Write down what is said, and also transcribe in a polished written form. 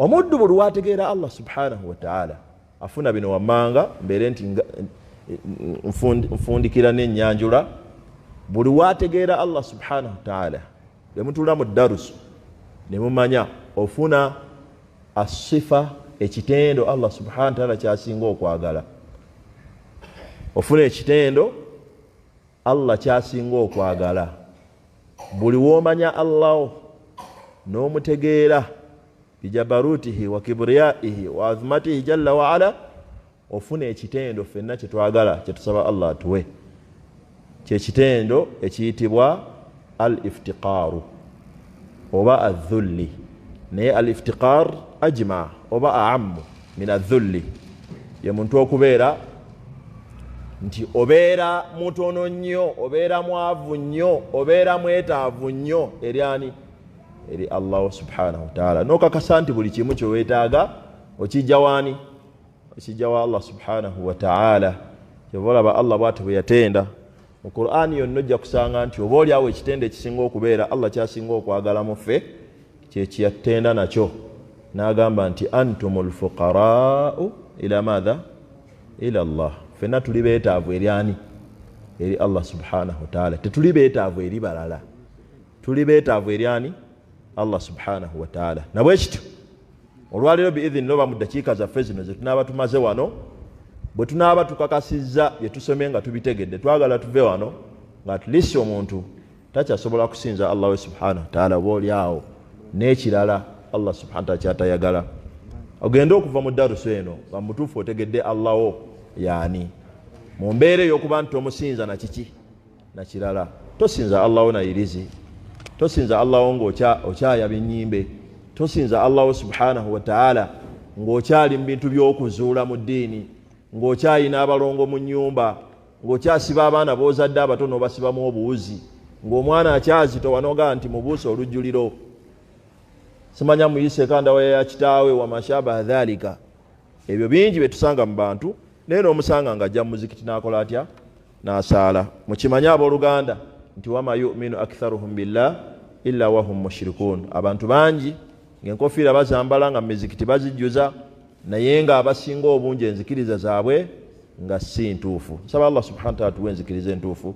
omuddu buli wategeera Allah subhanahu wa ta'ala afuna bino wammanga mbeere nti nfundikira n'ennyanjula buli wategeera Allah subhanahu wa ta'ala bwe mutuula mu darusu ne mumanya ofuna asifa ekitendo Allah subhanahu wa ta'ala kyasinga okwagala ofuna ekitendo Allah kyasinga okwagala buli womanya Allah n'omutegeera bijabarutihi wa kibriyaihi wa azmatihi jalla wa ala ofuna ekitendo fenna kyetwagala kyetusaba Allah atuwe kyekitendo ekiyitibwa al-iftiqaru oba adh-dhulli naye al-iftiqar ajma oba a'ammu min adh-dhulli ye muntu okubeera nti obeera mutono nnyo obeera mwavu nnyo obeera mwetaavu nnyo eri ani eri Allah subhanahu wa ta'ala nokakasa nti buli kimu kyoweetaaga okijja wani okijja wa Allah subhanahu wa ta'ala kyobalaba Allah bw'ati bwe yatenda mu Qur'ani yonna ojja kusanga nti oba oli awo ekitende ekisinga okubeera Allah kyasinga okwagala mu ffe kyekiyatenda nakyo n'agamba nti antumul fuqaraa'u ila madha ila Allah fenna tuli beetaavu eri ani eri Allah subhanahu wa ta'ala tetuli beetaavu eri balala tuli beetaavu eri ani Allah subhanahu wa ta'ala nabwe kityo olwaliro biidhini loba mu dakiika zaffe zino ze tunaaba tumaze wano bwe tunaaba tukakasizza bye tusomye nga tubitegedde twagala tuve wano nga tulisi omuntu takyasobola kusinza Allah we subhanahu wa ta'ala bw'oli awo n'ekirala Allah subhanahu wa ta'ala kyatayagala ogenda okuva mu darusu eno bamutuufu otegedde Allah wo yaani mu mbeera ey'okuba nti tomusinza na kiki na kirala tosinza Allah wo na irizi tosinza Allah wo ng'okyayaba ennyimbe tosinza Allah wo subhanahu wa ta'ala ng'okyali mu bintu by'okuzuula mu ddiini ng'okyayina abalongo mu nnyumba ng'okyasiba abaana b'ozadde abato n'obasibamu obuwuzi ng'omwana akyazitowa n'ogaa nti mubuuse olujjuliro simanya muyise kandawa ya kitaawe wa mashaba dhalika ebyo bingi betusanga mu bantu naye n'omusanga ng'ajja mu muzikiti n'akola atya n'asaala mukimanye abooluganda nti wama yu'minu aktharuhum billah illa wahum mushrikun abantu bangi ng'enkofiira bazambala nga mizikiti bazijjuza naye nga abasinga obungi enzikiriza zaabwe nga si ntuufu nsaba Allah subhanahu wa ta'ala tuwe enzikiriza entuufu